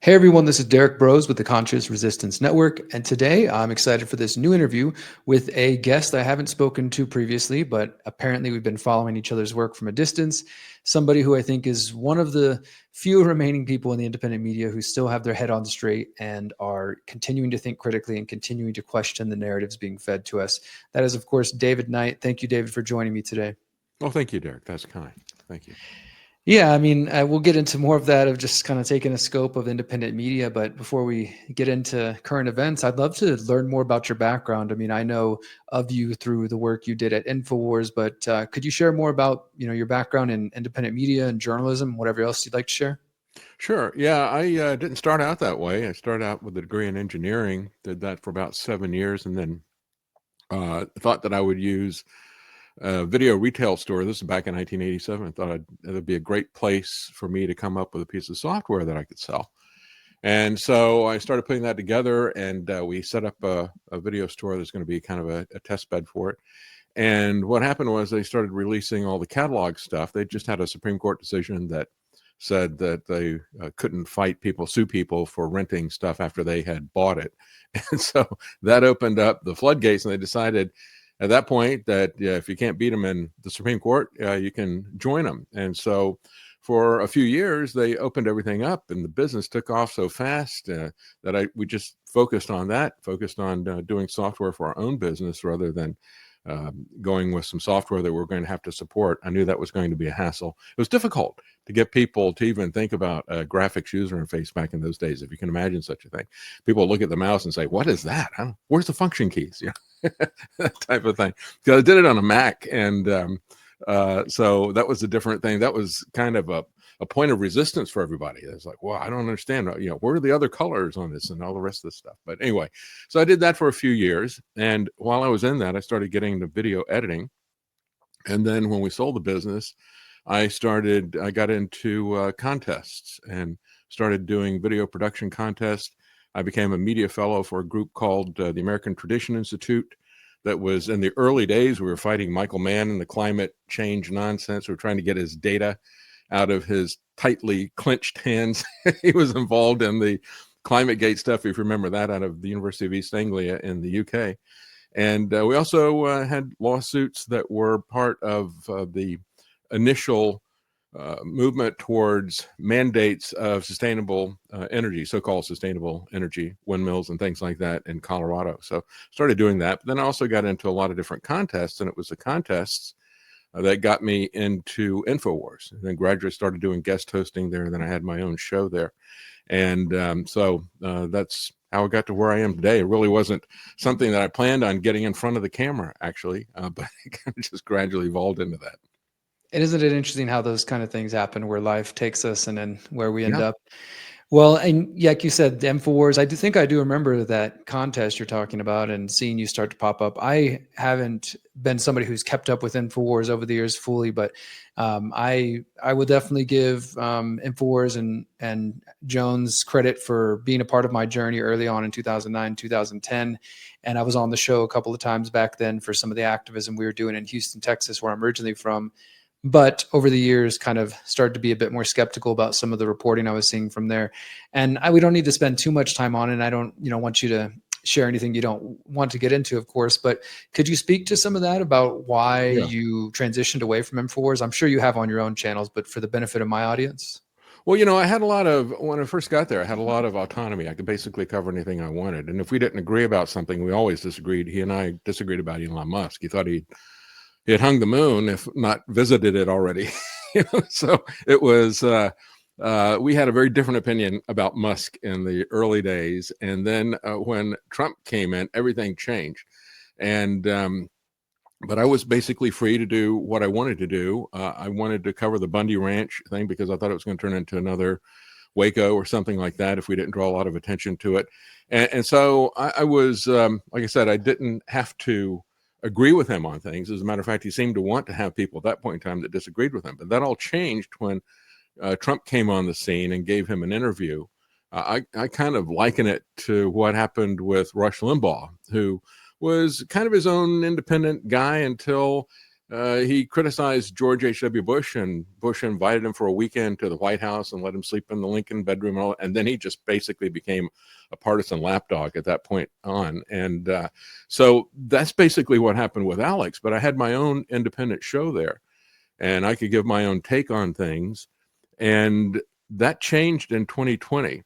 Hey everyone, this is Derrick Broze with the Conscious Resistance Network, and today I'm excited for this new interview with a guest I haven't spoken to previously, but apparently we've been following each other's work from a distance. Somebody who I think is one of the few remaining people in the independent media who still have their head on straight and are continuing to think critically and continuing to question the narratives being fed to us. That is, of course, David Knight. Thank you, David, for joining me today. Well, thank you, Derek. That's kind. Thank you. Yeah, I mean, we'll get into more of that of just kind of taking a scope of independent media. But before we get into current events, I'd love to learn more about your background. I mean, I know of you through the work you did at Infowars, but could you share more about your background in independent media and journalism, whatever else you'd like to share? Sure. Yeah, I didn't start out that way. I started out with a degree in engineering, did that for about 7 years, and then thought that I would use a video retail store. This is back in 1987. I thought it'd be a great place for me to come up with a piece of software that I could sell. And so I started putting that together, and we set up a video store that's going to be kind of a test bed for it. And what happened was they started releasing all the catalog stuff. They just had a Supreme Court decision that said that they couldn't sue people for renting stuff after they had bought it. And so that opened up the floodgates, and they decided at that point that if you can't beat them in the Supreme Court, you can join them. And so for a few years, they opened everything up, and the business took off so fast that we just focused on doing software for our own business rather than going with some software that we're going to have to support. I knew that was going to be a hassle. It was difficult to get people to even think about a graphics user interface back in those days, if you can imagine such a thing. People look at the mouse and say, what is that? Where's the function keys? That type of thing. Because I did it on a Mac, and so that was a different thing. That was kind of a point of resistance for everybody. It's like, well, I don't understand, where are the other colors on this and all the rest of the stuff. But anyway, so I did that for a few years. And while I was in that, I started getting into video editing. And then when we sold the business, I got into contests and started doing video production contests. I became a media fellow for a group called the American Tradition Institute. That was in the early days. We were fighting Michael Mann and the climate change nonsense. We were trying to get his data out of his tightly clenched hands. He was involved in the ClimateGate stuff, if you remember that, out of the University of East Anglia in the UK. And we also had lawsuits that were part of the initial movement towards mandates of sustainable energy, so-called sustainable energy, windmills and things like that in Colorado. So started doing that. But then I also got into a lot of different contests, and it was the contests that got me into Infowars. And then gradually started doing guest hosting there. And then I had my own show there. And so that's how I got to where I am today. It really wasn't something that I planned on getting in front of the camera, actually, but it kind of just gradually evolved into that. And isn't it interesting how those kind of things happen where life takes us and then where we end Yeah. up? Well, and like you said, the Infowars, I do remember that contest you're talking about and seeing you start to pop up. I haven't been somebody who's kept up with Infowars over the years fully, but I would definitely give Infowars and Jones credit for being a part of my journey early on in 2009, 2010. And I was on the show a couple of times back then for some of the activism we were doing in Houston, Texas, where I'm originally from. But over the years, kind of started to be a bit more skeptical about some of the reporting I was seeing from there. And we don't need to spend too much time on it. I don't, want you to share anything you don't want to get into, of course. But could you speak to some of that about why you transitioned away from Infowars? I'm sure you have on your own channels, but for the benefit of my audience. Well, I had when I first got there, I had a lot of autonomy. I could basically cover anything I wanted. And if we didn't agree about something, we always disagreed. He and I disagreed about Elon Musk. He thought he had hung the moon, if not visited it already. So it was, we had a very different opinion about Musk in the early days. And then when Trump came in, everything changed. And, but I was basically free to do what I wanted to do. I wanted to cover the Bundy Ranch thing because I thought it was going to turn into another Waco or something like that if we didn't draw a lot of attention to it. And so I was, like I said, I didn't have to agree with him on things. As a matter of fact, he seemed to want to have people at that point in time that disagreed with him. But that all changed when Trump came on the scene and gave him an interview. I kind of liken it to what happened with Rush Limbaugh, who was kind of his own independent guy until he criticized George H.W. Bush, and Bush invited him for a weekend to the White House and let him sleep in the Lincoln bedroom. And then he just basically became a partisan lapdog at that point on. And so that's basically what happened with Alex. But I had my own independent show there, and I could give my own take on things. And that changed in 2020.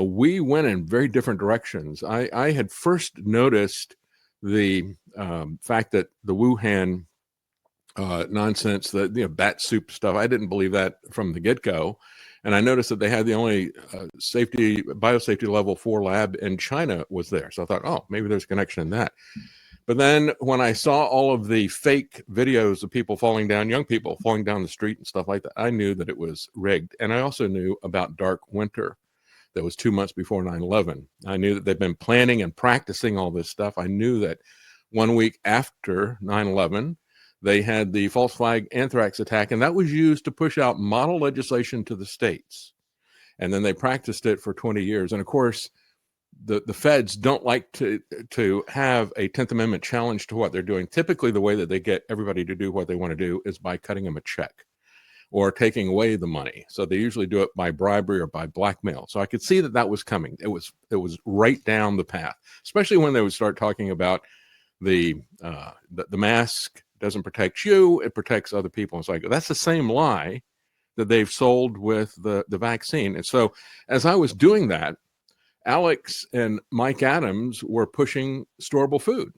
We went in very different directions. I had first noticed the fact that the Wuhan nonsense, that bat soup stuff, I didn't believe that from the get-go. And I noticed that they had the only biosafety level 4 lab in China was there. So I thought, oh, maybe there's a connection in that. But then when I saw all of the fake videos of people falling down, young people falling down the street and stuff like that, I knew that it was rigged. And I also knew about Dark Winter. That was 2 months before 9/11. I knew that they've been planning and practicing all this stuff. I knew that 1 week after 9/11, they had the false flag anthrax attack, and that was used to push out model legislation to the states. And then they practiced it for 20 years. And of course, the feds don't like to have a 10th Amendment challenge to what they're doing. Typically, the way that they get everybody to do what they want to do is by cutting them a check or taking away the money. So they usually do it by bribery or by blackmail. So I could see that that was coming. It was right down the path, especially when they would start talking about the mask doesn't protect you, it protects other people. It's like, that's the same lie that they've sold with the vaccine. And so as I was doing that, Alex and Mike Adams were pushing storable food.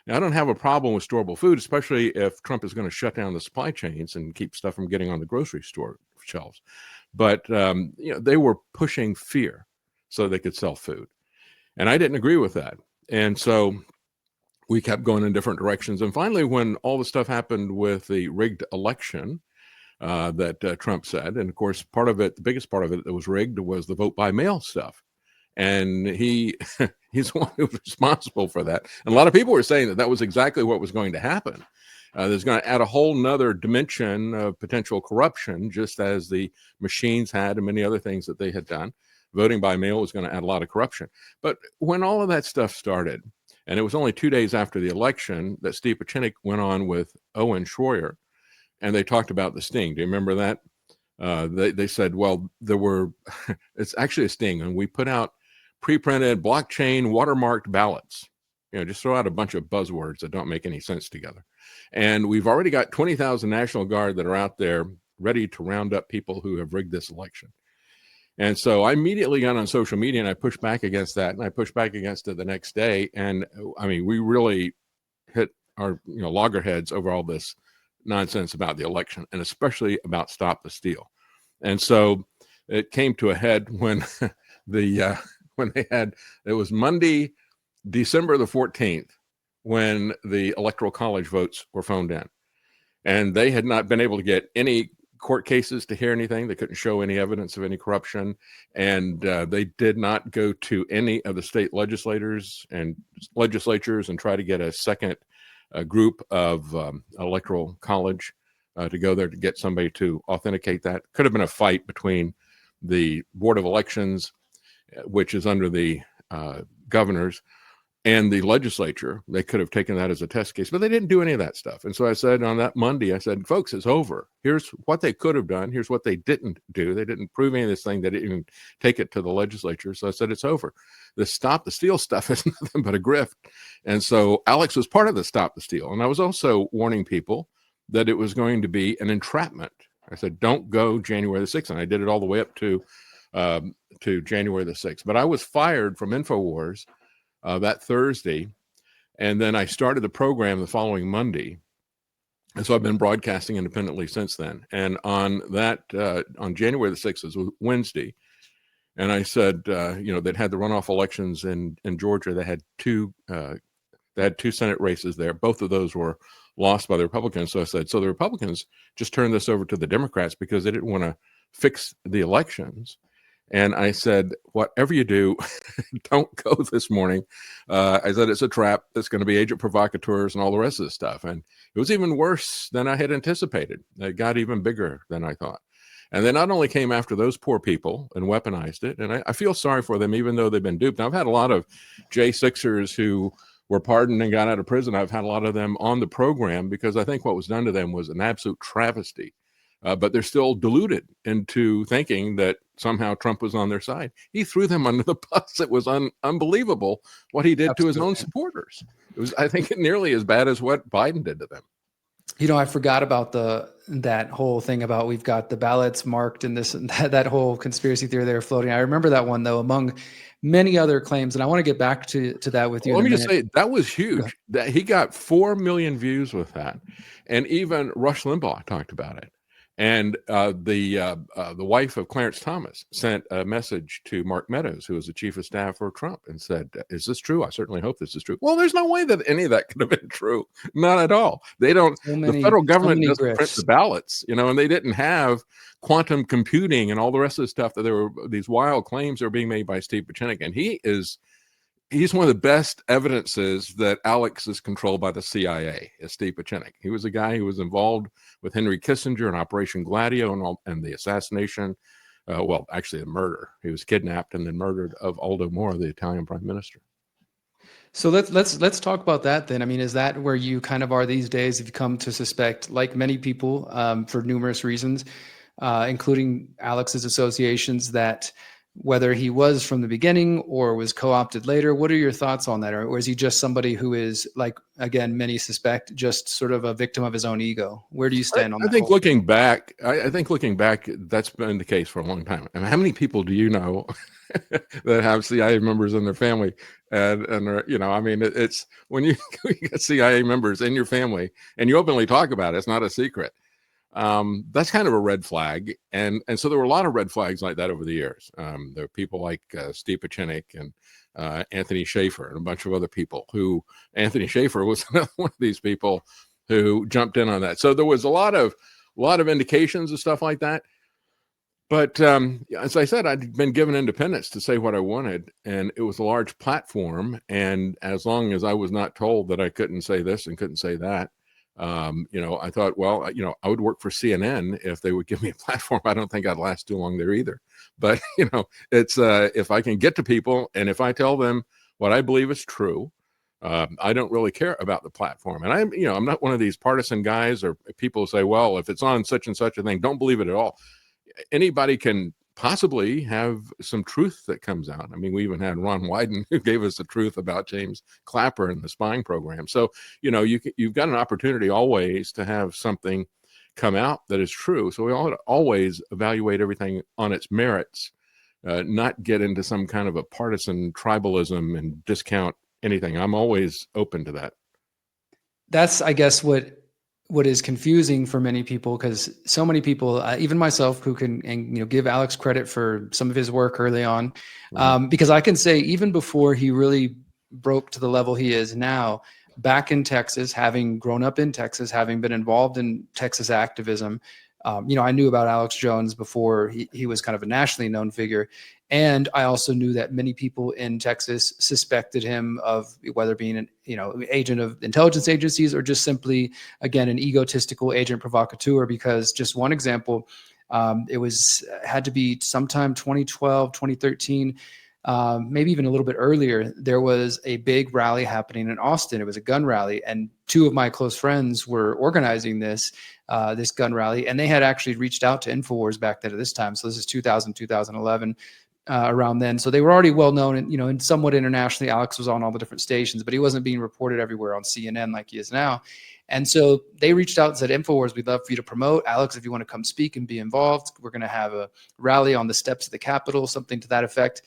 Now, I don't have a problem with storable food, especially if Trump is going to shut down the supply chains and keep stuff from getting on the grocery store shelves. But they were pushing fear so they could sell food. And I didn't agree with that. And so we kept going in different directions. And finally, when all the stuff happened with the rigged election that Trump said, and of course, part of it, the biggest part of it that was rigged was the vote by mail stuff. And he's the one who was responsible for that. And a lot of people were saying that that was exactly what was going to happen. There's going to add a whole nother dimension of potential corruption, just as the machines had and many other things that they had done. Voting by mail was going to add a lot of corruption. But when all of that stuff started, and it was only 2 days after the election that Steve Pieczenik went on with Owen Schroyer, and they talked about the sting. Do you remember that? They said, well, it's actually a sting, and we put out pre-printed blockchain watermarked ballots. Just throw out a bunch of buzzwords that don't make any sense together. And we've already got 20,000 National Guard that are out there ready to round up people who have rigged this election. And so I immediately got on social media and I pushed back against that, and I pushed back against it the next day. And I mean, we really hit our loggerheads over all this nonsense about the election, and especially about Stop the Steal. And so it came to a head when it was Monday, December the 14th, when the Electoral College votes were phoned in. And they had not been able to get any court cases to hear anything. They couldn't show any evidence of any corruption. And they did not go to any of the state legislatures and try to get a second group of Electoral College to go there to get somebody to authenticate that. Could have been a fight between the Board of Elections, which is under the governors, and the legislature. They could have taken that as a test case, but they didn't do any of that stuff. And so I said on that Monday, I said, folks, it's over. Here's what they could have done. Here's what they didn't do. They didn't prove any of this thing. They didn't even take it to the legislature. So I said, it's over. The Stop the Steal stuff is nothing but a grift. And so Alex was part of the Stop the Steal. And I was also warning people that it was going to be an entrapment. I said, don't go January the 6th. And I did it all the way up to January the 6th. But I was fired from Infowars that Thursday, and then I started the program the following Monday, and so I've been broadcasting independently since then. And on January the 6th, it was Wednesday, and I said, they'd had the runoff elections in Georgia. They had two Senate races there. Both of those were lost by the Republicans. So I said, so the Republicans just turned this over to the Democrats because they didn't want to fix the elections. And I said, whatever you do, don't go this morning. I said, it's a trap. It's going to be agent provocateurs and all the rest of this stuff. And it was even worse than I had anticipated. It got even bigger than I thought. And they not only came after those poor people and weaponized it, and I feel sorry for them, even though they've been duped. Now, I've had a lot of J6ers who were pardoned and got out of prison. I've had a lot of them on the program because I think what was done to them was an absolute travesty. But they're still deluded into thinking that somehow Trump was on their side. He threw them under the bus. It was unbelievable what he did to his own supporters. It was, I think, nearly as bad as what Biden did to them. You know, I forgot about that whole thing about we've got the ballots marked and this and that whole conspiracy theory they were floating. I remember that one, though, among many other claims. And I want to get back to that with you. Let me just say, that was huge. That he got 4 million views with that. And even Rush Limbaugh talked about it. And the wife of Clarence Thomas sent a message to Mark Meadows, who was the chief of staff for Trump, and said, "Is this true? I certainly hope this is true." Well, there's no way that any of that could have been true. Not at all. They don't. The federal government doesn't print the ballots, and they didn't have quantum computing and all the rest of the stuff that there were these wild claims that were being made by Steve Pieczenik, and he's one of the best evidences that Alex is controlled by the CIA, is Steve Pieczenik. He was a guy who was involved with Henry Kissinger in Operation Gladio and the assassination, actually the murder. He was kidnapped and then murdered of Aldo Moro, the Italian prime minister. So let's talk about that then. I mean, is that where you kind of are these days? If you come to suspect, like many people, for numerous reasons, including Alex's associations, that whether he was from the beginning or was co-opted later, what are your thoughts on that? Or is he just somebody who is, like, again, many suspect, just sort of a victim of his own ego? Where do you stand on that? I think looking back, that's been the case for a long time. I mean, how many people do you know that have CIA members in their family? And I mean, it's when you get CIA members in your family and you openly talk about it, it's not a secret. That's kind of a red flag. And so there were a lot of red flags like that over the years. There were people like Steve Pieczenik and Anthony Schaefer and a bunch of other people Anthony Schaefer was another one of these people who jumped in on that. So there was a lot of indications and stuff like that. But as I said, I'd been given independence to say what I wanted, and it was a large platform. And as long as I was not told that I couldn't say this and couldn't say that, I thought, well, I would work for CNN if they would give me a platform. I don't think I'd last too long there either. But, it's if I can get to people and if I tell them what I believe is true, I don't really care about the platform. And I'm not one of these partisan guys or people who say, well, if it's on such and such a thing, don't believe it at all. Anybody can possibly have some truth that comes out. I mean, we even had Ron Wyden who gave us the truth about James Clapper and the spying program. So, you've got an opportunity always to have something come out that is true. So we ought to always evaluate everything on its merits, not get into some kind of a partisan tribalism and discount anything. I'm always open to that. That's, I guess, what is confusing for many people, because so many people, even myself, who can give Alex credit for some of his work early on, because I can say even before he really broke to the level he is now, back in Texas, having grown up in Texas, having been involved in Texas activism, I knew about Alex Jones before he was kind of a nationally known figure. And I also knew that many people in Texas suspected him of whether being an agent of intelligence agencies or just simply, again, an egotistical agent provocateur. Because just one example, it had to be sometime 2012, 2013, maybe even a little bit earlier. There was a big rally happening in Austin. It was a gun rally, and two of my close friends were organizing this gun rally, and they had actually reached out to Infowars back then at this time. So this is 2011. Around then. So they were already well known and, somewhat internationally. Alex was on all the different stations, but he wasn't being reported everywhere on CNN like he is now. And so they reached out and said, Infowars, we'd love for you to promote. Alex, if you want to come speak and be involved, we're going to have a rally on the steps of the Capitol, something to that effect.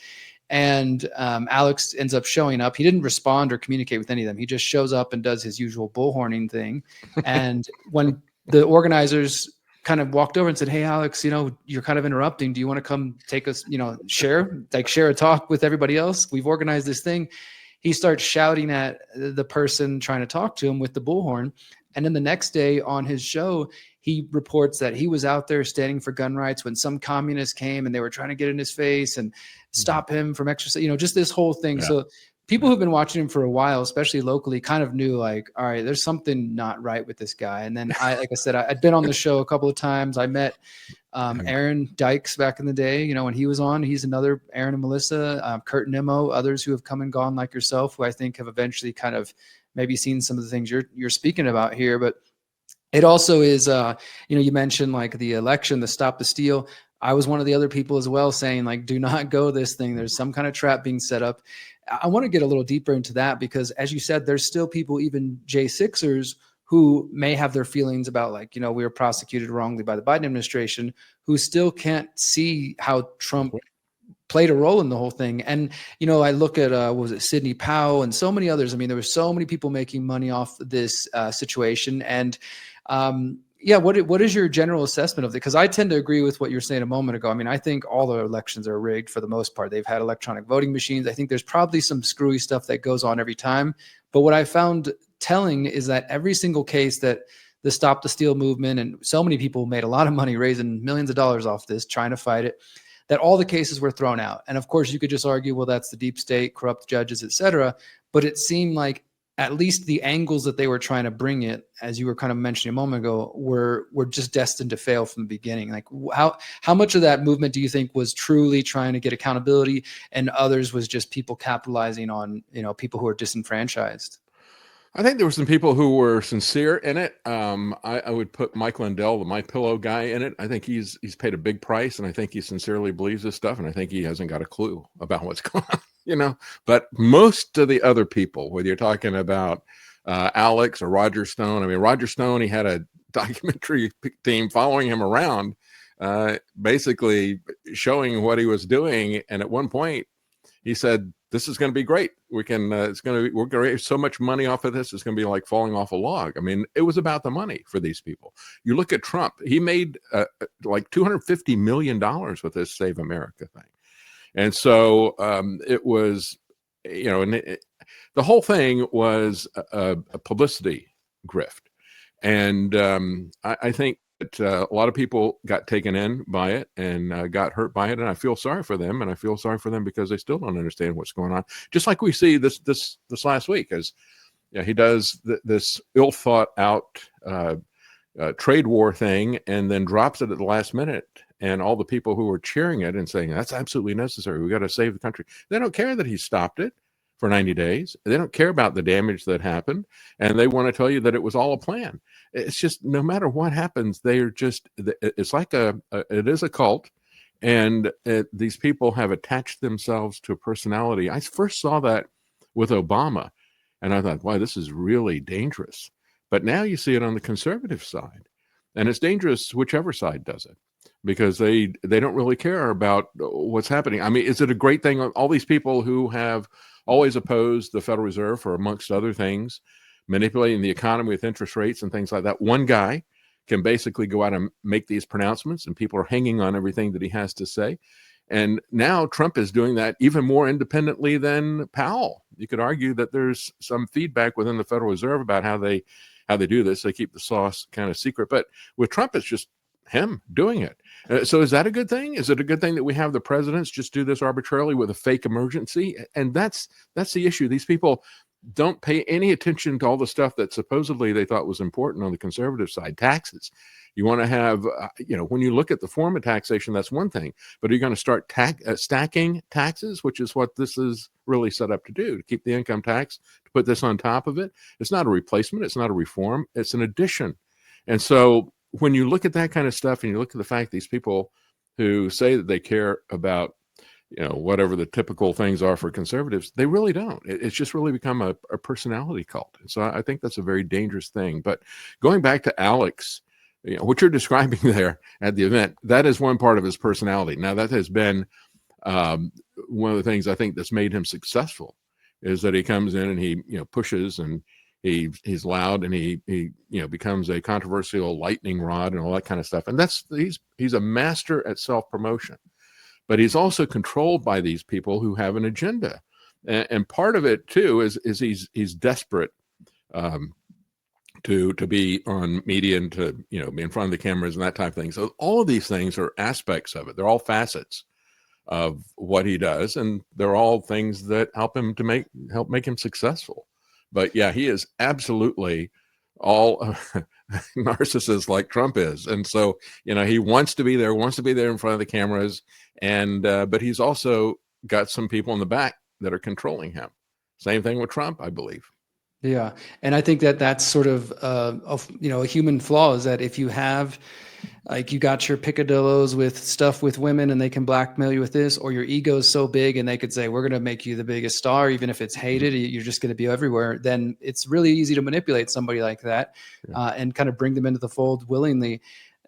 And Alex ends up showing up. He didn't respond or communicate with any of them. He just shows up and does his usual bullhorning thing. And when the organizers kind of walked over and said, hey, Alex, you're kind of interrupting. Do you want to come take us, share a talk with everybody else? We've organized this thing. He starts shouting at the person trying to talk to him with the bullhorn. And then the next day on his show, he reports that he was out there standing for gun rights when some communists came and they were trying to get in his face and stop him from exercise, just this whole thing. Yeah. So people who've been watching him for a while, especially locally, kind of knew like, all right, there's something not right with this guy. And then like I said, I'd been on the show a couple of times. I met Aaron Dykes back in the day, when he was on. He's another Aaron and Melissa, Kurt Nimmo, others who have come and gone like yourself, who I think have eventually kind of maybe seen some of the things you're speaking about here. But it also is, you mentioned like the election, the Stop the Steal. I was one of the other people as well saying like, do not go this thing. There's some kind of trap being set up. I want to get a little deeper into that because, as you said, there's still people, even J6ers, who may have their feelings about like, we were prosecuted wrongly by the Biden administration, who still can't see how Trump played a role in the whole thing. And, I look at, was it Sidney Powell and so many others? I mean, there were so many people making money off this situation. And what is your general assessment of it? Because I tend to agree with what you were saying a moment ago. I mean, I think all the elections are rigged for the most part. They've had electronic voting machines. I think there's probably some screwy stuff that goes on every time. But what I found telling is that every single case that the Stop the Steal movement, and so many people made a lot of money raising millions of dollars off this, trying to fight it, that all the cases were thrown out. And of course, you could just argue, well, that's the deep state, corrupt judges, et cetera. But it seemed like at least the angles that they were trying to bring it, as you were kind of mentioning a moment ago, were just destined to fail from the beginning. Like how much of that movement do you think was truly trying to get accountability, and others was just people capitalizing on, people who are disenfranchised? I think there were some people who were sincere in it. I would put Mike Lindell, the My Pillow guy, in it. I think he's paid a big price, and I think he sincerely believes this stuff, and I think he hasn't got a clue about what's going on. But most of the other people, whether you're talking about Alex or Roger Stone, I mean, Roger Stone, he had a documentary team following him around, basically showing what he was doing. And at one point he said, this is going to be great. We're going to raise so much money off of this. It's going to be like falling off a log. I mean, it was about the money for these people. You look at Trump, he made like $250 million with this Save America thing. And so it was, the whole thing was a publicity grift. And I think that a lot of people got taken in by it and got hurt by it. And I feel sorry for them. And I feel sorry for them because they still don't understand what's going on. Just like we see this last week, as he does this ill thought out trade war thing and then drops it at the last minute. And all the people who were cheering it and saying, that's absolutely necessary, we got to save the country, they don't care that he stopped it for 90 days. They don't care about the damage that happened. And they want to tell you that it was all a plan. It's just, no matter what happens, it's like it is a cult. And these people have attached themselves to a personality. I first saw that with Obama. And I thought, wow, this is really dangerous. But now you see it on the conservative side. And it's dangerous whichever side does it, because they don't really care about what's happening. I mean, is it a great thing? All these people who have always opposed the Federal Reserve for, amongst other things, manipulating the economy with interest rates and things like that. One guy can basically go out and make these pronouncements, and people are hanging on everything that he has to say. And now Trump is doing that even more independently than Powell. You could argue that there's some feedback within the Federal Reserve about how they do this. They keep the sauce kind of secret. But with Trump, it's just him doing it. So is that a good thing? Is it a good thing that we have the presidents just do this arbitrarily with a fake emergency? And that's the issue. These people don't pay any attention to all the stuff that supposedly they thought was important on the conservative side. Taxes. You want to have, when you look at the form of taxation, that's one thing. But are you going to start stacking taxes, which is what this is really set up to do, to keep the income tax, to put this on top of it? It's not a replacement. It's not a reform. It's an addition. And so when you look at that kind of stuff, and you look at the fact these people who say that they care about, whatever the typical things are for conservatives, they really don't. It's just really become a personality cult. And so I think that's a very dangerous thing. But going back to Alex, what you're describing there at the event, that is one part of his personality. Now, that has been one of the things I think that's made him successful, is that he comes in and he pushes, and he's loud, and he becomes a controversial lightning rod and all that kind of stuff. And he's a master at self-promotion. But he's also controlled by these people who have an agenda. And part of it too is he's desperate to be on media and to be in front of the cameras and that type of thing. So all of these things are aspects of it. They're all facets of what he does, and they're all things that help make him successful. But yeah, he is absolutely all narcissist like Trump is, and so he wants to be there in front of the cameras, and but he's also got some people in the back that are controlling him. Same thing with Trump, I believe. Yeah, and I think that that's sort of a human flaw, is that if you have, like, you got your picadillos with stuff with women and they can blackmail you with this, or your ego is so big and they could say, we're going to make you the biggest star, even if it's hated, you're just going to be everywhere, then it's really easy to manipulate somebody like that, and kind of bring them into the fold willingly.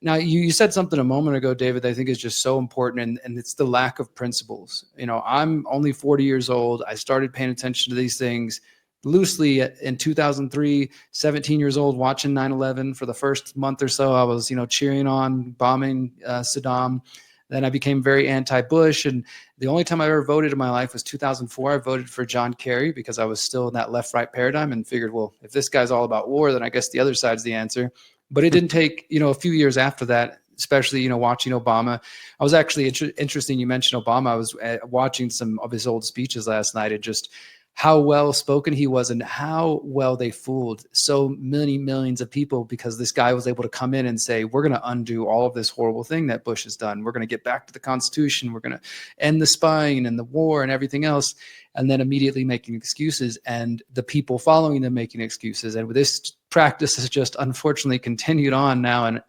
Now, you said something a moment ago, David, that I think is just so important, and it's the lack of principles. I'm only 40 years old. I started paying attention to these things loosely in 2003, 17 years old, watching 9/11 for the first month or so. I was, cheering on bombing Saddam. Then I became very anti-Bush. And the only time I ever voted in my life was 2004. I voted for John Kerry because I was still in that left-right paradigm and figured, well, if this guy's all about war, then I guess the other side's the answer. But it didn't take, a few years after that, especially, watching Obama. I was actually interesting. You mentioned Obama. I was watching some of his old speeches last night, and just how well spoken he was and how well they fooled so many millions of people, because this guy was able to come in and say, we're going to undo all of this horrible thing that Bush has done. We're going to get back to the Constitution. We're going to end the spying and the war and everything else. And then immediately making excuses, and the people following them making excuses. And this practice has just unfortunately continued on now.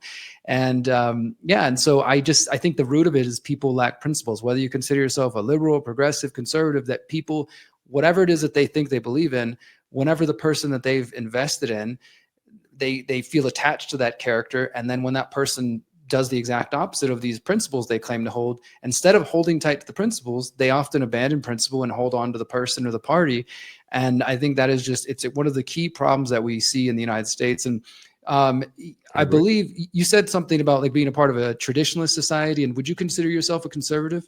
And so I think the root of it is people lack principles. Whether you consider yourself a liberal, progressive, conservative, that people, whatever it is that they think they believe in, whenever the person that they've invested in, they feel attached to that character. And then when that person does the exact opposite of these principles they claim to hold, instead of holding tight to the principles, they often abandon principle and hold on to the person or the party. And I think that is it's one of the key problems that we see in the United States. And I believe you said something about like being a part of a traditionalist society. And would you consider yourself a conservative?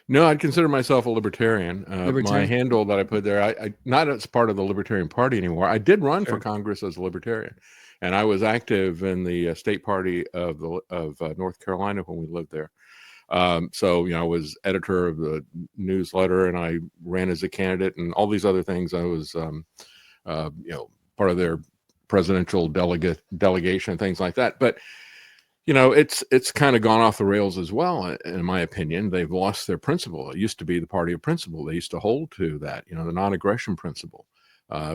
No, I'd consider myself a libertarian. My handle that I put there, I not as part of the Libertarian Party anymore. I did run for Congress as a libertarian, and I was active in the state party of North Carolina when we lived there. So I was editor of the newsletter, and I ran as a candidate, and all these other things. I was part of their presidential delegation, things like that. But it's kind of gone off the rails as well, in my opinion. They've lost their principle. It used to be the party of principle. They used to hold to that, the non-aggression principle.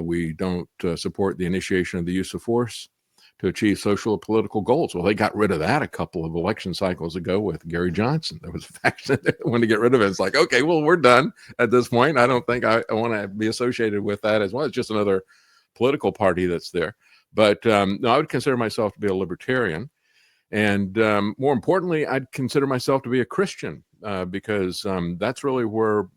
We don't support the initiation of the use of force to achieve social or political goals. Well, they got rid of that a couple of election cycles ago with Gary Johnson. There was a faction that wanted to get rid of it. It's like, okay, well, we're done at this point. I don't think I want to be associated with that as well. It's just another political party that's there. But no, I would consider myself to be a libertarian. And more importantly, I'd consider myself to be a Christian because that's really where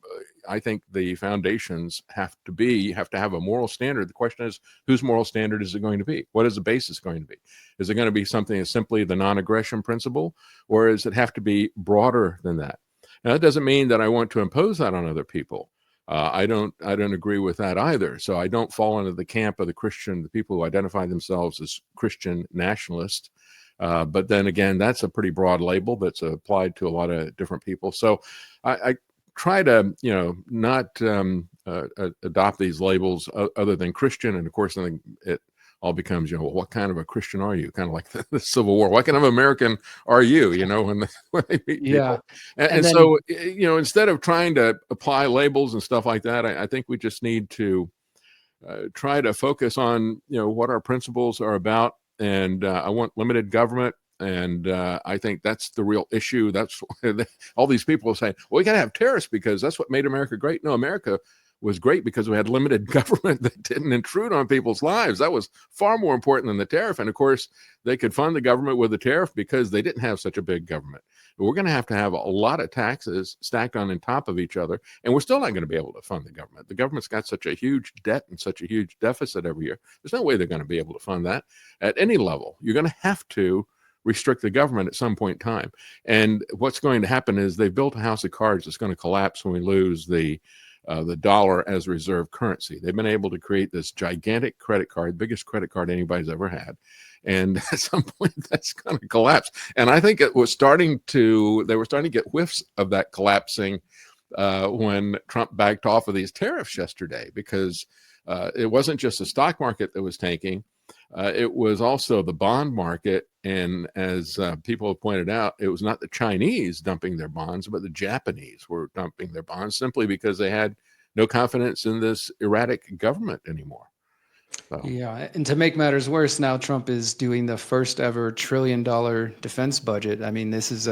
I think the foundations have to be. You have to have a moral standard. The question is, whose moral standard is it going to be? What is the basis going to be? Is it going to be something as simply the non-aggression principle, or does it have to be broader than that? Now, that doesn't mean that I want to impose that on other people. I don't agree with that either. So I don't fall into the camp of the people who identify themselves as Christian nationalists. But then again, that's a pretty broad label that's applied to a lot of different people. So I try to, not adopt these labels other than Christian. And of course, then it all becomes, well, what kind of a Christian are you? Kind of like the Civil War. What kind of American are you? When they meet people. And then, so, instead of trying to apply labels and stuff like that, I think we just need to try to focus on, what our principles are about. And I want limited government. And I think that's the real issue. That's all these people say, well, we got to have tariffs because that's what made America great. No, America was great because we had limited government that didn't intrude on people's lives. That was far more important than the tariff. And of course, they could fund the government with a tariff because they didn't have such a big government. But we're going to have a lot of taxes stacked on top of each other. And we're still not going to be able to fund the government. The government's got such a huge debt and such a huge deficit every year. There's no way they're going to be able to fund that at any level. You're going to have to restrict the government at some point in time. And what's going to happen is they've built a house of cards that's going to collapse when we lose the the dollar as reserve currency. They've been able to create this gigantic credit card, biggest credit card anybody's ever had. And at some point that's going to collapse. And I think they were starting to get whiffs of that collapsing when Trump backed off of these tariffs yesterday, because it wasn't just the stock market that was tanking. It was also the bond market. And as people have pointed out, it was not the Chinese dumping their bonds, but the Japanese were dumping their bonds simply because they had no confidence in this erratic government anymore. So. Yeah, and to make matters worse, now Trump is doing the first ever $1 trillion defense budget. I mean, this is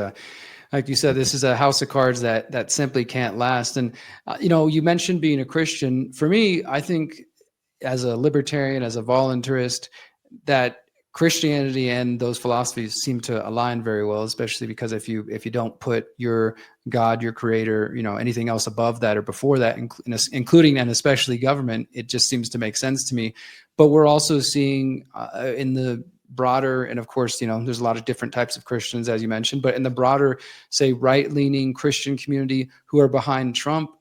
like you said, this is a house of cards that simply can't last. And you mentioned being a Christian. For me, I think as a libertarian, as a voluntarist, that Christianity and those philosophies seem to align very well, especially because if you don't put your God, your creator, anything else above that or before that, including and especially government, it just seems to make sense to me. But we're also seeing in the broader, and of course, there's a lot of different types of Christians, as you mentioned, but in the broader, say, right-leaning Christian community who are behind Trump,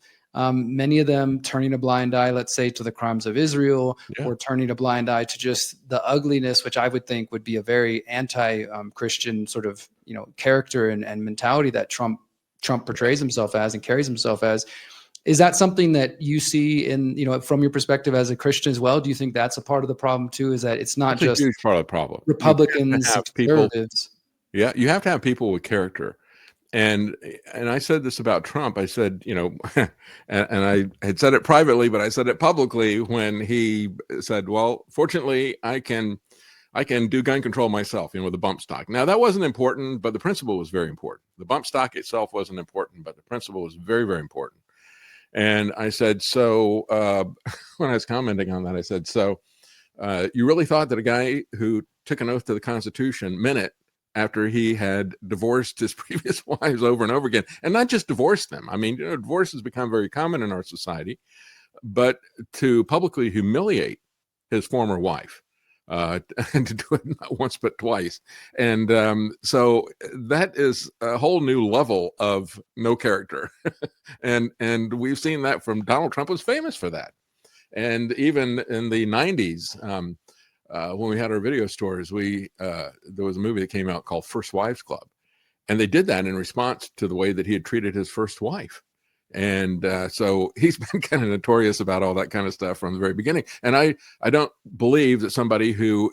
many of them turning a blind eye, let's say, to the crimes of Israel, or turning a blind eye to just the ugliness, which I would think would be a very anti-Christian sort of, character and mentality that Trump portrays himself as and carries himself as. Is that something that you see in, from your perspective as a Christian as well? Do you think that's a part of the problem too? Is that it's not just a huge part of the problem. Republicans, conservatives? Yeah, you have to have people with character. And I said this about Trump. I said, and I had said it privately, but I said it publicly when he said, well, fortunately, I can do gun control myself, with the bump stock. Now, that wasn't important, but the principle was very important. The bump stock itself wasn't important, but the principle was very, very important. And I said, so when I was commenting on that, I said, so you really thought that a guy who took an oath to the Constitution meant it after he had divorced his previous wives over and over again, and not just divorced them. I mean, divorce has become very common in our society, but to publicly humiliate his former wife, and to do it not once but twice. And so that is a whole new level of no character. and we've seen that from Donald Trump. Was famous for that. And even in the 90s, when we had our video stores, there was a movie that came out called First Wives Club. And they did that in response to the way that he had treated his first wife. And so he's been kind of notorious about all that kind of stuff from the very beginning. And I don't believe that somebody who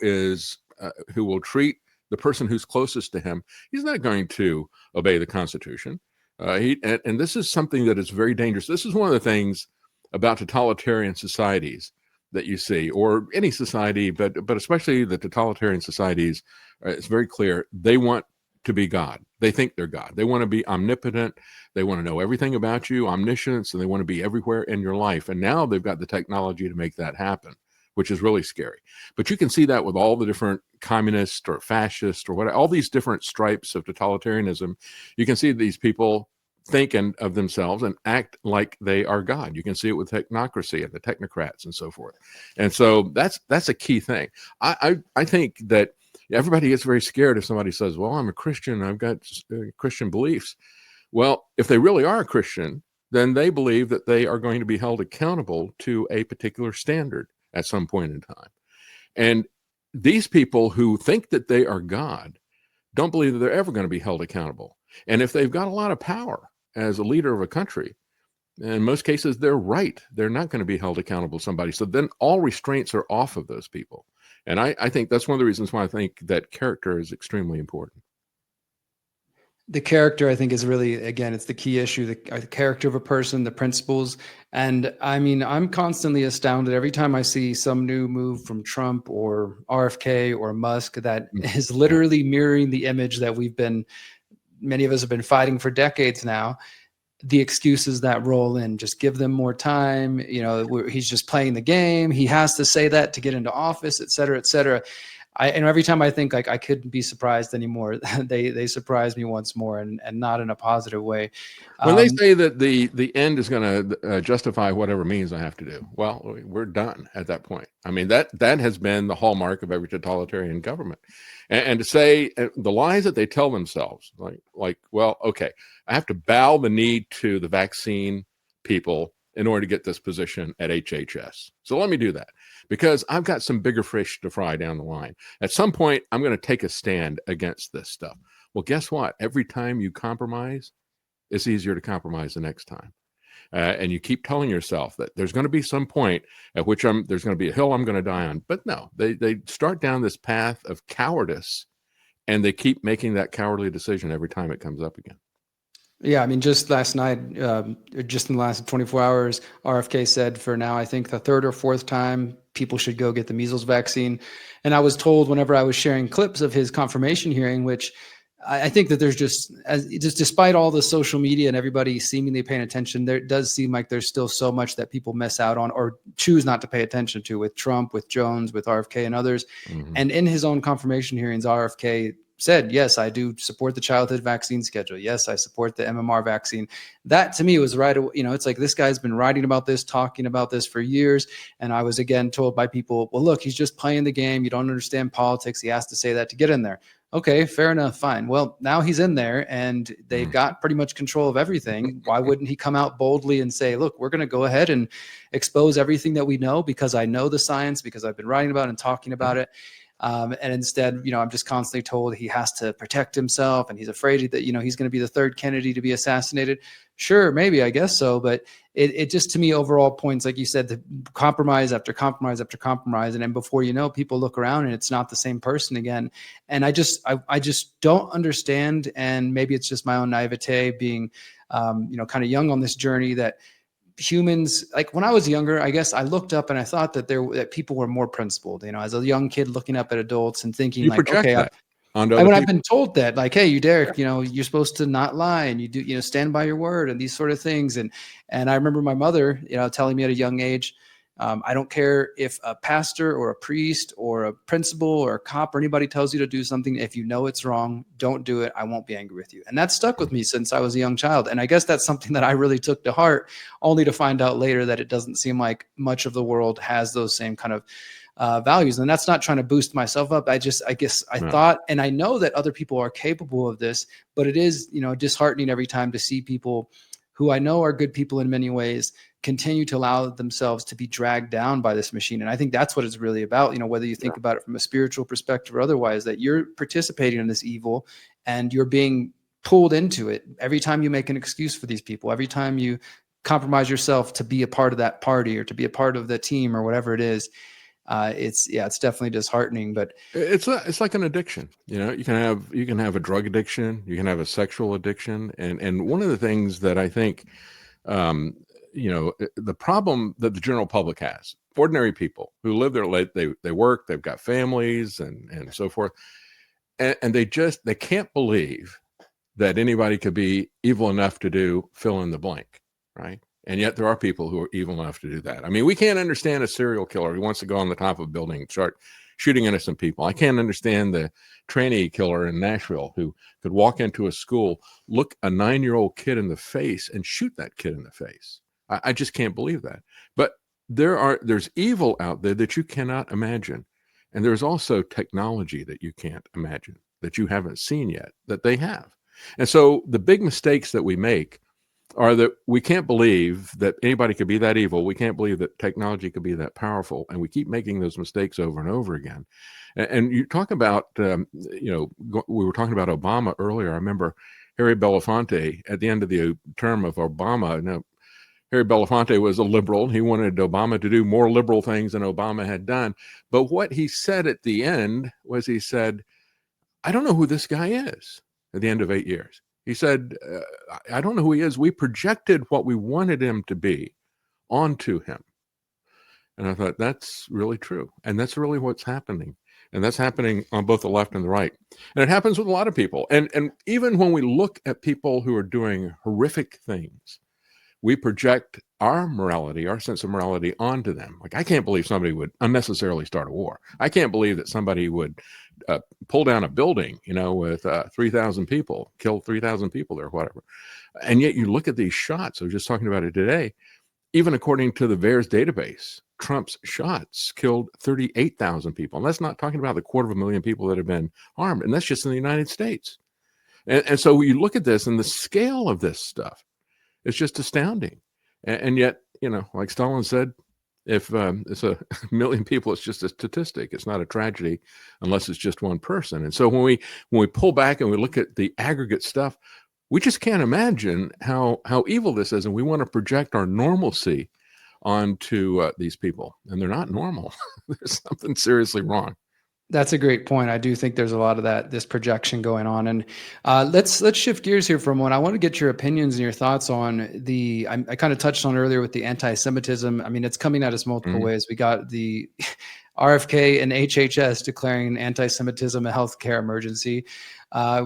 will treat the person who's closest to him, he's not going to obey the Constitution. And this is something that is very dangerous. This is one of the things about totalitarian societies that you see, or any society, but especially the totalitarian societies. It's very clear they want to be God. They think they're God. They want to be omnipotent. They want to know everything about you, omniscience, and they want to be everywhere in your life. And now they've got the technology to make that happen, which is really scary. But you can see that with all the different communist or fascist or all these different stripes of totalitarianism. You can see these people think of themselves and act like they are God. You can see it with technocracy and the technocrats and so forth. And so that's a key thing. I think that everybody gets very scared if somebody says, well, I'm a Christian, I've got Christian beliefs. Well, if they really are a Christian, then they believe that they are going to be held accountable to a particular standard at some point in time. And these people who think that they are God don't believe that they're ever going to be held accountable. And if they've got a lot of power as a leader of a country, in most cases, they're right. They're not going to be held accountable to somebody. So then all restraints are off of those people. And I think that's one of the reasons why I think that character is extremely important. The character, I think, is really, again, it's the key issue, the character of a person, the principles. And I mean, I'm constantly astounded every time I see some new move from Trump or RFK or Musk that is literally mirroring the image that many of us have been fighting for decades now. The excuses that roll in, just give them more time. He's just playing the game. He has to say that to get into office, et cetera, et cetera. And every time I think like I couldn't be surprised anymore, they surprise me once more, and not in a positive way. When they say that the end is going to justify whatever means I have to do, well, we're done at that point. I mean, that has been the hallmark of every totalitarian government. And to say the lies that they tell themselves, like, well, okay, I have to bow the knee to the vaccine people in order to get this position at HHS. So let me do that, because I've got some bigger fish to fry down the line. At some point, I'm going to take a stand against this stuff. Well, guess what? Every time you compromise, it's easier to compromise the next time. And you keep telling yourself that there's going to be some point at which there's going to be a hill I'm going to die on. But no, they start down this path of cowardice, and they keep making that cowardly decision every time it comes up again. Yeah, I mean, just last night, just in the last 24 hours, RFK said for now, I think the third or fourth time, people should go get the measles vaccine. And I was told whenever I was sharing clips of his confirmation hearing, which I think that there's just despite all the social media and everybody seemingly paying attention, there does seem like there's still so much that people miss out on or choose not to pay attention to, with Trump, with Jones, with RFK and others. Mm-hmm. And in his own confirmation hearings, RFK said, yes, I do support the childhood vaccine schedule. Yes, I support the MMR vaccine. That to me was right. It's like this guy's been writing about this, talking about this for years. And I was again told by people, well, look, he's just playing the game. You don't understand politics. He has to say that to get in there. Okay, fair enough. Fine. Well, now he's in there and they've got pretty much control of everything. Why wouldn't he come out boldly and say, look, we're going to go ahead and expose everything that we know, because I know the science, because I've been writing about it and talking about it. And instead, I'm just constantly told he has to protect himself and he's afraid that, he's going to be the third Kennedy to be assassinated. Sure, maybe, I guess so. But it just, to me, overall points, like you said, the compromise after compromise after compromise. And then before you know, people look around and it's not the same person again. And I just don't understand. And maybe it's just my own naivete being, kind of young on this journey, that humans, like when I was younger, I guess I looked up and I thought that people were more principled, as a young kid looking up at adults and thinking you like, okay, I've been told that, like, hey, you Derrick, you're supposed to not lie and you do, stand by your word and these sort of things. And I remember my mother, telling me at a young age, I don't care if a pastor or a priest or a principal or a cop or anybody tells you to do something. If you know it's wrong, don't do it. I won't be angry with you. And that stuck with me since I was a young child. And I guess that's something that I really took to heart, only to find out later that it doesn't seem like much of the world has those same kind of values. And that's not trying to boost myself up. I thought, and I know that other people are capable of this, but it is, disheartening every time to see people who I know are good people in many ways continue to allow themselves to be dragged down by this machine. And I think that's what it's really about, whether you think about it from a spiritual perspective or otherwise, that you're participating in this evil and you're being pulled into it every time you make an excuse for these people, every time you compromise yourself to be a part of that party or to be a part of the team or whatever it is. It's definitely disheartening, but it's like an addiction. You can have a drug addiction, you can have a sexual addiction. And one of the things that I think, the problem that the general public has, ordinary people who live there late, they work, they've got families and so forth. And they can't believe that anybody could be evil enough to do fill in the blank. Right. And yet there are people who are evil enough to do that. I mean, we can't understand a serial killer who wants to go on the top of a building and start shooting innocent people. I can't understand the tranny killer in Nashville who could walk into a school, look a 9-year-old kid in the face and shoot that kid in the face. I just can't believe that. But there's evil out there that you cannot imagine. And there's also technology that you can't imagine, that you haven't seen yet, that they have. And so the big mistakes that we make are that we can't believe that anybody could be that evil. We can't believe that technology could be that powerful. And we keep making those mistakes over and over again. And you talk about, we were talking about Obama earlier. I remember Harry Belafonte at the end of the term of Obama. Now, Harry Belafonte was a liberal. He wanted Obama to do more liberal things than Obama had done. But what he said at the end was, he said, I don't know who this guy is at the end of 8 years. He said, I don't know who he is. We projected what we wanted him to be onto him. And I thought, that's really true. And that's really what's happening. And that's happening on both the left and the right. And it happens with a lot of people. And even when we look at people who are doing horrific things, we project our morality, our sense of morality onto them. Like, I can't believe somebody would unnecessarily start a war. I can't believe that somebody would pull down a building, with 3,000 people, kill 3,000 people or whatever. And yet you look at these shots, I was just talking about it today, even according to the VAERS database, Trump's shots killed 38,000 people. And that's not talking about the 250,000 people that have been harmed. And that's just in the United States. And so you look at this and the scale of this stuff, it's just astounding. And yet, like Stalin said, if it's a million people, it's just a statistic. It's not a tragedy unless it's just one person. And so when we pull back and we look at the aggregate stuff, we just can't imagine how evil this is. And we want to project our normalcy onto these people, and they're not normal. There's something seriously wrong. That's a great point. I do think there's a lot of this projection going on. And let's shift gears here for a moment. I want to get your opinions and your thoughts on I kind of touched on earlier with the anti-Semitism. I mean, it's coming at us multiple ways. We got the RFK and HHS declaring anti-Semitism a healthcare emergency.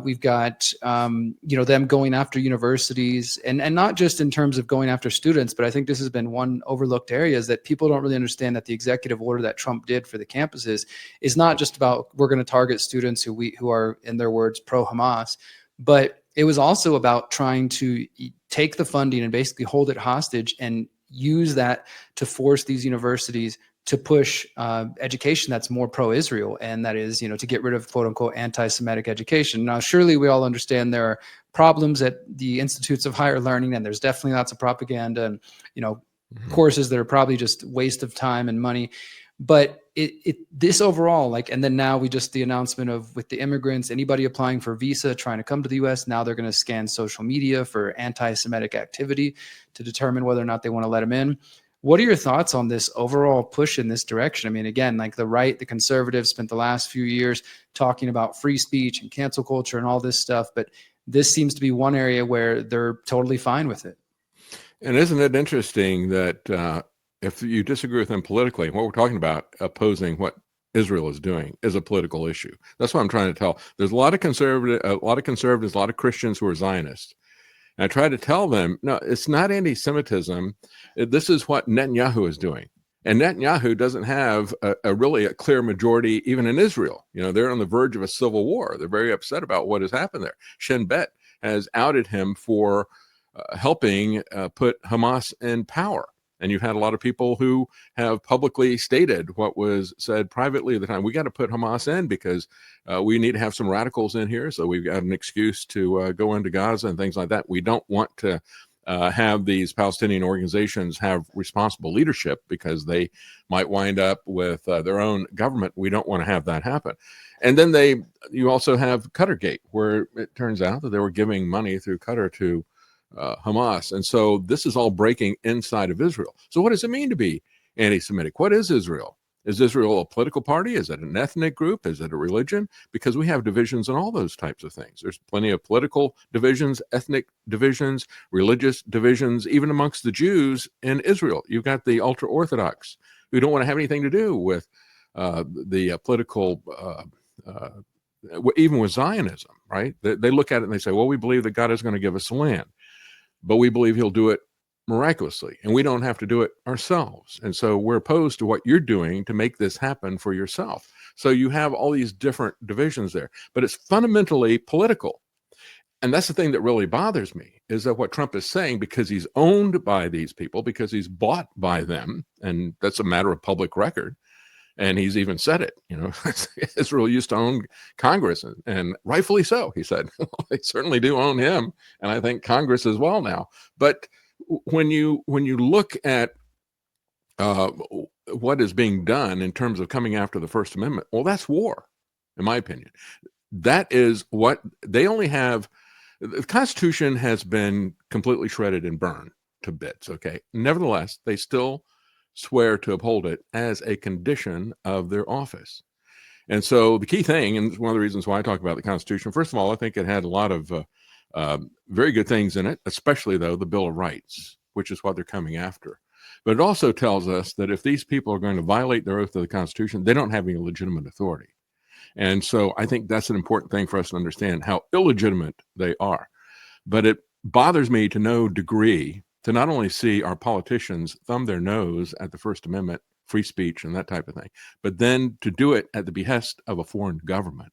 We've got, them going after universities and not just in terms of going after students, but I think this has been one overlooked area is that people don't really understand that the executive order that Trump did for the campuses is not just about we're going to target students who are, in their words, pro-Hamas, but it was also about trying to take the funding and basically hold it hostage and use that to force these universities to push education that's more pro-Israel, and that is, to get rid of quote unquote anti-Semitic education. Now, surely we all understand there are problems at the institutes of higher learning, and there's definitely lots of propaganda and, courses that are probably just waste of time and money. But this overall, and then now the announcement of with the immigrants, anybody applying for visa, trying to come to the US, now they're going to scan social media for anti-Semitic activity to determine whether or not they want to let them in. What are your thoughts on this overall push in this direction? I mean, again, the right, the conservatives spent the last few years talking about free speech and cancel culture and all this stuff, but this seems to be one area where they're totally fine with it. And isn't it interesting that if you disagree with them politically, what we're talking about, opposing what Israel is doing, is a political issue. That's what I'm trying to tell. There's a lot of conservatives, a lot of Christians who are Zionists. And I try to tell them, no, it's not anti-Semitism. This is what Netanyahu is doing. And Netanyahu doesn't have really a clear majority even in Israel. They're on the verge of a civil war. They're very upset about what has happened there. Shin Bet has outed him for helping put Hamas in power. And you've had a lot of people who have publicly stated what was said privately at the time. We got to put Hamas in because we need to have some radicals in here. So we've got an excuse to go into Gaza and things like that. We don't want to have these Palestinian organizations have responsible leadership because they might wind up with their own government. We don't want to have that happen. And then you also have Qattargate, where it turns out that they were giving money through Qatar to Hamas. And so this is all breaking inside of Israel. So what does it mean to be anti-Semitic? What is Israel? Is Israel a political party? Is it an ethnic group? Is it a religion? Because we have divisions in all those types of things. There's plenty of political divisions, ethnic divisions, religious divisions, even amongst the Jews in Israel. You've got the ultra-Orthodox who don't want to have anything to do with the political even with Zionism, right? They look at it and they say, well, we believe that God is going to give us land, but we believe he'll do it miraculously, and we don't have to do it ourselves. And so we're opposed to what you're doing to make this happen for yourself. So you have all these different divisions there, but it's fundamentally political. And that's the thing that really bothers me, is that what Trump is saying, because he's owned by these people, because he's bought by them, and that's a matter of public record. And he's even said it, Israel used to own Congress, and rightfully so, he said. Well, they certainly do own him, and I think Congress as well now. But when you look at what is being done in terms of coming after the First Amendment, well, that's war, in my opinion. That is what they only have. The Constitution has been completely shredded and burned to bits, okay? Nevertheless, they still swear to uphold it as a condition of their office. And so the key thing, and one of the reasons why I talk about the Constitution, first of all, I think it had a lot of very good things in it, especially, though, the Bill of Rights, which is what they're coming after. But it also tells us that if these people are going to violate their oath to the Constitution, they don't have any legitimate authority. And so I think that's an important thing for us to understand, how illegitimate they are. But it bothers me to no degree to not only see our politicians thumb their nose at the First Amendment, free speech, and that type of thing, but then to do it at the behest of a foreign government,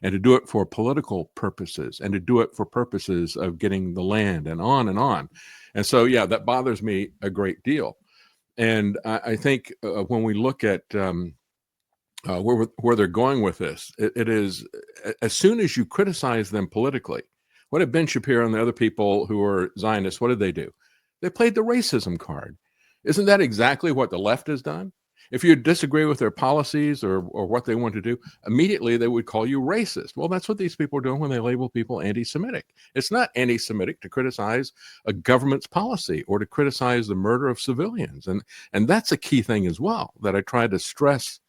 and to do it for political purposes, and to do it for purposes of getting the land, and on and on. And so, yeah, that bothers me a great deal. And I think when we look at where they're going with this, it is, as soon as you criticize them politically, what did Ben Shapiro and the other people who are Zionists, what did they do? They played the racism card. Isn't that exactly what the left has done? If you disagree with their policies or what they want to do, immediately they would call you racist. Well, that's what these people are doing when they label people anti-Semitic. It's not anti-Semitic to criticize a government's policy or to criticize the murder of civilians. And that's a key thing as well that I try to stress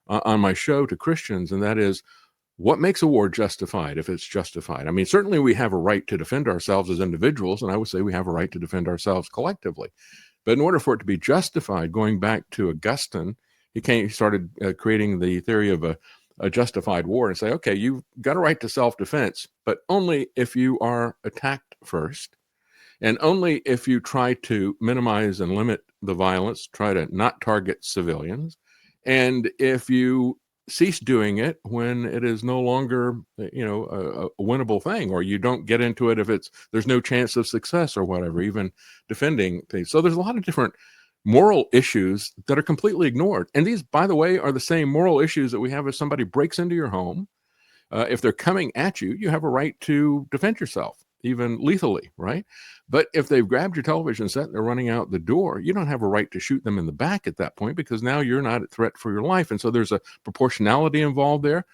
on my show to Christians, and that is, what makes a war justified if it's justified? I mean, certainly we have a right to defend ourselves as individuals, and I would say we have a right to defend ourselves collectively. But in order for it to be justified, going back to Augustine, he started creating the theory of a justified war and say, okay, you've got a right to self-defense, but only if you are attacked first, and only if you try to minimize and limit the violence, try to not target civilians, and if you cease doing it when it is no longer, a winnable thing, or you don't get into it if there's no chance of success or whatever, even defending things. So there's a lot of different moral issues that are completely ignored. And these, by the way, are the same moral issues that we have if somebody breaks into your home. If they're coming at you, you have a right to defend yourself, even lethally, right? But if they've grabbed your television set and they're running out the door, you don't have a right to shoot them in the back at that point, because now you're not at threat for your life. And so there's a proportionality involved there.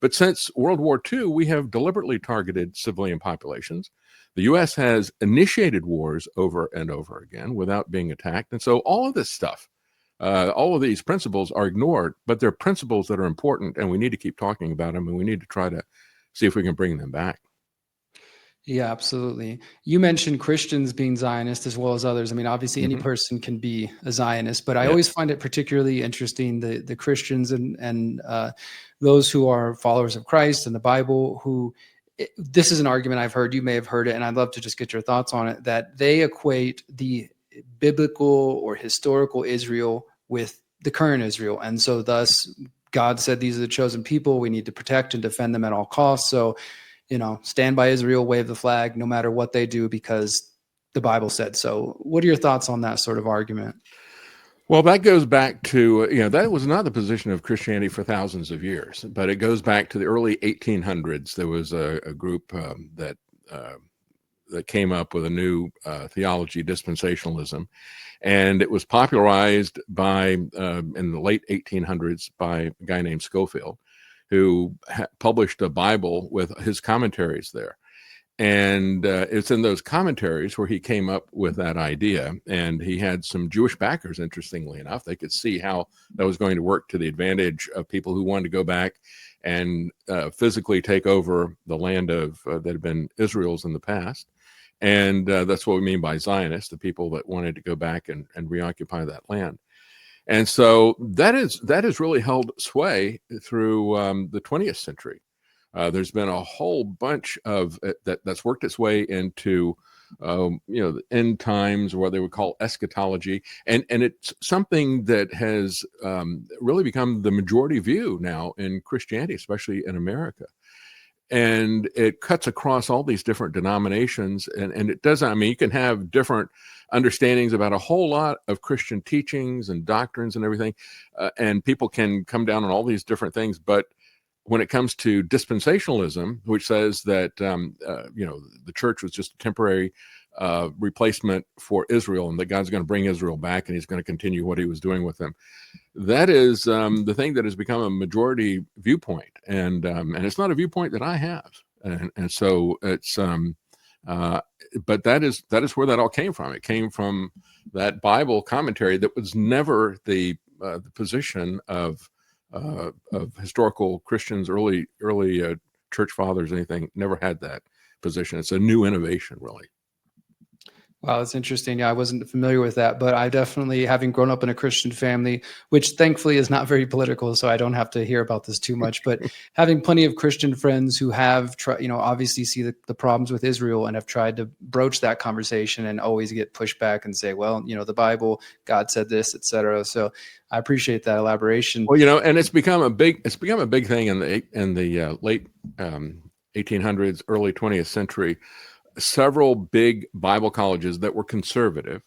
But since World War II, we have deliberately targeted civilian populations. The U.S. has initiated wars over and over again without being attacked. And so all of this stuff, all of these principles are ignored, but they're principles that are important, and we need to keep talking about them, and we need to try to see if we can bring them back. Yeah, absolutely. You mentioned Christians being Zionist as well as others. I mean, obviously any person can be a Zionist, but I always find it particularly interesting, the Christians and those who are followers of Christ and the Bible, this is an argument I've heard, you may have heard it, and I'd love to just get your thoughts on it, that they equate the biblical or historical Israel with the current Israel. And so thus God said, these are the chosen people, we need to protect and defend them at all costs. So, stand by Israel, wave the flag, no matter what they do, because the Bible said so. What are your thoughts on that sort of argument? Well, that goes back to, that was not the position of Christianity for thousands of years, but it goes back to the early 1800s. There was a group that came up with a new theology, dispensationalism, and it was popularized in the late 1800s by a guy named Scofield, who published a Bible with his commentaries there. And it's in those commentaries where he came up with that idea. And he had some Jewish backers, interestingly enough. They could see how that was going to work to the advantage of people who wanted to go back and physically take over the land that had been Israel's in the past. And that's what we mean by Zionists, the people that wanted to go back and reoccupy that land. And so that has really held sway through the 20th century. There's been a whole bunch of that's worked its way into the end times, or what they would call eschatology, and it's something that has really become the majority view now in Christianity, especially in America. And it cuts across all these different denominations, and it doesn't, I mean, you can have different understandings about a whole lot of Christian teachings and doctrines and everything, and people can come down on all these different things. But when it comes to dispensationalism, which says that the church was just a temporary replacement for Israel, and that God's going to bring Israel back, and He's going to continue what He was doing with them, that is the thing that has become a majority viewpoint, and it's not a viewpoint that I have, and so it's but that is where that all came from. It came from that Bible commentary that was never the position of historical Christians, early church fathers, anything. Never had that position. It's a new innovation, really. Wow, that's interesting. Yeah, I wasn't familiar with that, but I definitely, having grown up in a Christian family, which thankfully is not very political, so I don't have to hear about this too much, but having plenty of Christian friends who have obviously see the problems with Israel and have tried to broach that conversation and always get pushed back and say, well, the Bible, God said this, etc. So I appreciate that elaboration. Well, and it's become a big thing in the late 1800s, early 20th century. Several big Bible colleges that were conservative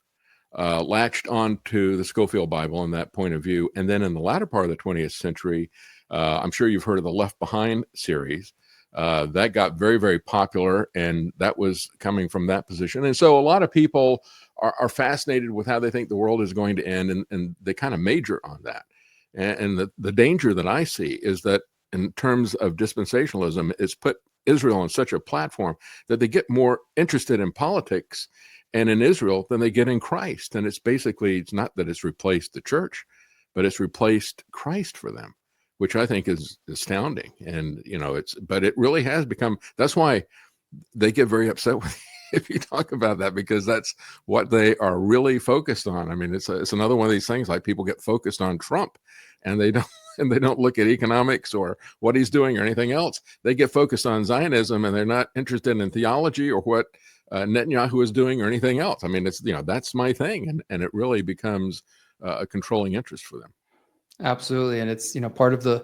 latched onto the Scofield Bible in that point of view. And then in the latter part of the 20th century, I'm sure you've heard of the Left Behind series. That got very, very popular, and that was coming from that position. And so a lot of people are fascinated with how they think the world is going to end, and they kind of major on that. And the danger that I see is that in terms of dispensationalism, it's put Israel on such a platform that they get more interested in politics and in Israel than they get in Christ. And it's not that it's replaced the church, but it's replaced Christ for them, which I think is astounding. And, but it really has become, that's why they get very upset with if you talk about that, because that's what they are really focused on. I mean, it's another one of these things, like people get focused on Trump and they don't look at economics or what he's doing or anything else. They get focused on Zionism, and they're not interested in theology or what Netanyahu is doing or anything else. I mean, it's, that's my thing. And it really becomes a controlling interest for them. Absolutely. And it's, part of the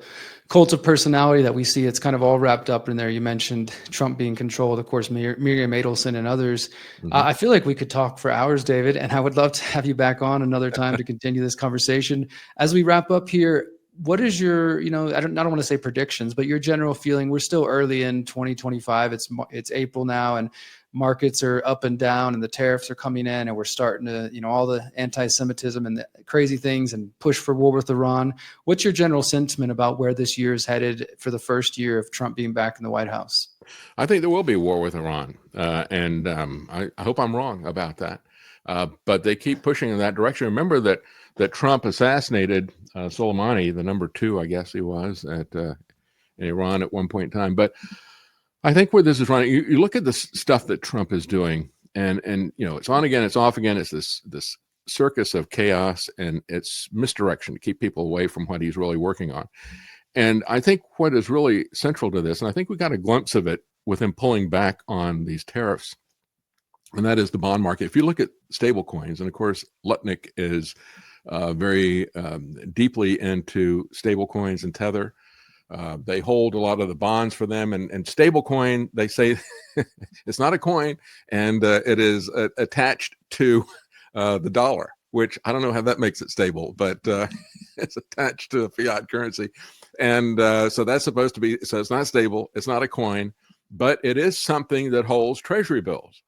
cult of personality that we see. It's kind of all wrapped up in there. You mentioned Trump being controlled, of course, Miriam Adelson and others. Mhm. I feel like we could talk for hours, David, and I would love to have you back on another time to continue this conversation. As we wrap up here, what is your, I don't want to say predictions, but your general feeling? We're still early in 2025. It's April now, and markets are up and down, and the tariffs are coming in, and we're starting to, all the anti-Semitism and the crazy things and push for war with Iran. What's your general sentiment about where this year is headed for the first year of Trump being back in the White House? I think there will be war with Iran, and I hope I'm wrong about that. But they keep pushing in that direction. Remember that Trump assassinated Soleimani, the number 2, I guess he was, in Iran at one point in time. But I think where this is running, you look at the stuff that Trump is doing, and it's on again, it's off again. It's this circus of chaos, and it's misdirection to keep people away from what he's really working on. And I think what is really central to this, and I think we got a glimpse of it with him pulling back on these tariffs, and that is the bond market. If you look at stable coins, and of course, Lutnick is very deeply into stable coins and Tether. They hold a lot of the bonds for them, and stable coin, they say it's not a coin, and it is attached to the dollar, which I don't know how that makes it stable, but it's attached to a fiat currency. And so that's supposed to be, so it's not stable, it's not a coin, but it is something that holds treasury bills.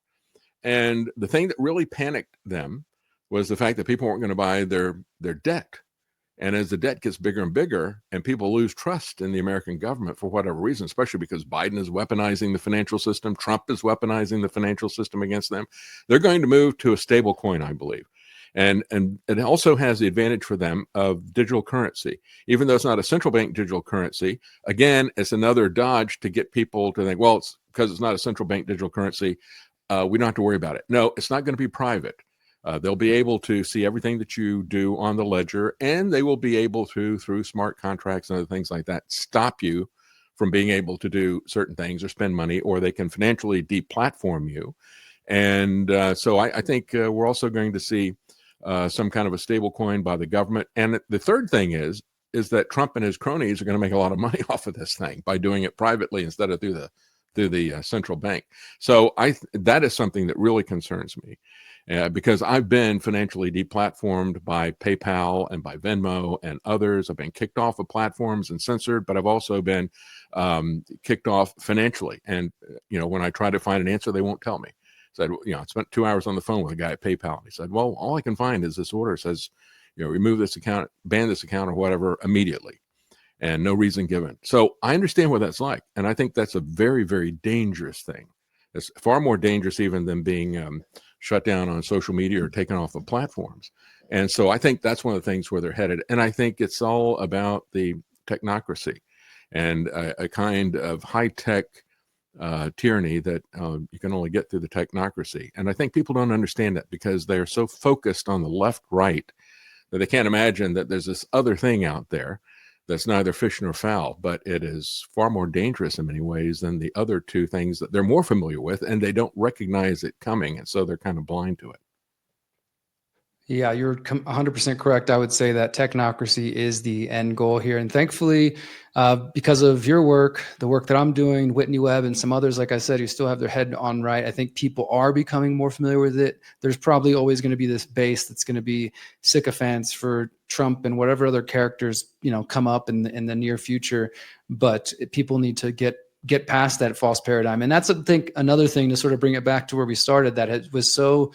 And the thing that really panicked them was the fact that people weren't going to buy their debt. And as the debt gets bigger and bigger, and people lose trust in the American government for whatever reason, especially because Biden is weaponizing the financial system, Trump is weaponizing the financial system against them, they're going to move to a stable coin, I believe. And it also has the advantage for them of digital currency. Even though it's not a central bank digital currency, again, it's another dodge to get people to think, well, it's because it's not a central bank digital currency, we don't have to worry about it. No, it's not going to be private. They'll be able to see everything that you do on the ledger, and they will be able to, through smart contracts and other things like that, stop you from being able to do certain things or spend money, or they can financially deplatform you. And so I think we're also going to see some kind of a stable coin by the government. And the third thing is that Trump and his cronies are going to make a lot of money off of this thing by doing it privately instead of through the central bank. So that is something that really concerns me. Because I've been financially deplatformed by PayPal and by Venmo and others. I've been kicked off of platforms and censored, but I've also been kicked off financially. And, when I try to find an answer, they won't tell me. I spent 2 hours on the phone with a guy at PayPal. And he said, well, all I can find is this order says, remove this account, ban this account or whatever immediately, and no reason given. So I understand what that's like. And I think that's a very, very dangerous thing. It's far more dangerous even than being shut down on social media or taken off of platforms. And so I think that's one of the things where they're headed. And I think it's all about the technocracy and a kind of high-tech tyranny that you can only get through the technocracy. And I think people don't understand that because they're so focused on the left-right that they can't imagine that there's this other thing out there that's neither fish nor fowl, but it is far more dangerous in many ways than the other two things that they're more familiar with, and they don't recognize it coming, and so they're kind of blind to it. Yeah, you're 100% correct. I would say that technocracy is the end goal here. And thankfully, because of your work, the work that I'm doing, Whitney Webb and some others, like I said, who still have their head on right, I think people are becoming more familiar with it. There's probably always going to be this base that's going to be sycophants for Trump and whatever other characters, come up in the near future. But people need to get past that false paradigm. And that's, I think, another thing to sort of bring it back to where we started, that it was so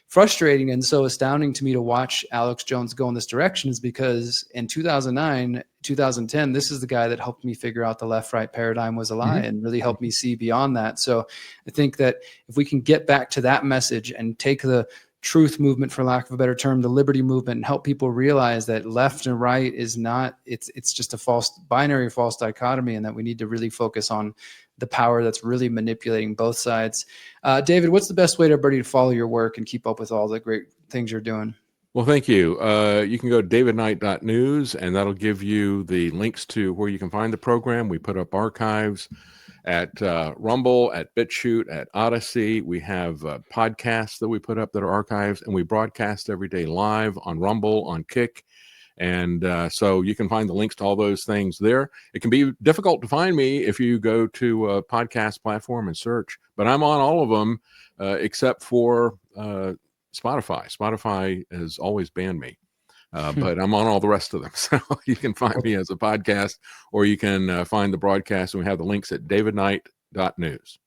frustrating and so astounding to me to watch Alex Jones go in this direction is because in 2009, 2010, this is the guy that helped me figure out the left-right paradigm was a lie and really helped me see beyond that. So I think that if we can get back to that message and take the truth movement, for lack of a better term, the liberty movement, and help people realize that left and right is not, it's just a false binary, false dichotomy, and that we need to really focus on the power that's really manipulating both sides. David, what's the best way to everybody to follow your work and keep up with all the great things you're doing? Well, thank you. You can go to davidknight.news, and that'll give you the links to where you can find the program. We put up archives at Rumble, at BitChute, at Odyssey. We have podcasts that we put up that are archives, and we broadcast every day live on Rumble, on Kick. And so you can find the links to all those things there. It can be difficult to find me if you go to a podcast platform and search, but I'm on all of them except for Spotify. Spotify has always banned me, but I'm on all the rest of them. So you can find me as a podcast, or you can find the broadcast, and we have the links at davidknight.news.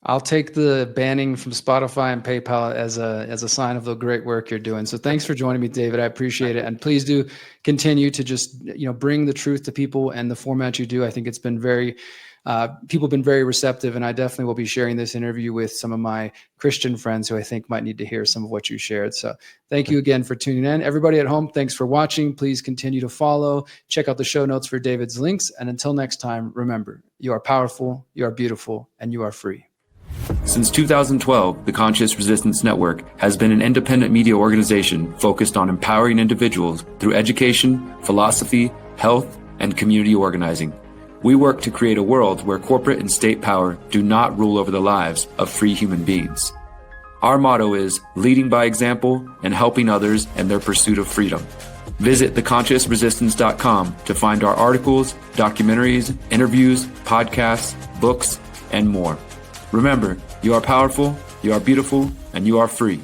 I'll take the banning from Spotify and PayPal as a sign of the great work you're doing. So thanks for joining me, David. I appreciate it. And please do continue to just, bring the truth to people and the format you do. I think it's been people have been very receptive, and I definitely will be sharing this interview with some of my Christian friends who I think might need to hear some of what you shared. So thank you again for tuning in. Everybody at home, thanks for watching. Please continue to follow. Check out the show notes for David's links. And until next time, remember, you are powerful, you are beautiful, and you are free. Since 2012, the Conscious Resistance Network has been an independent media organization focused on empowering individuals through education, philosophy, health, and community organizing. We work to create a world where corporate and state power do not rule over the lives of free human beings. Our motto is leading by example and helping others in their pursuit of freedom. Visit theconsciousresistance.com to find our articles, documentaries, interviews, podcasts, books, and more. Remember, you are powerful, you are beautiful, and you are free.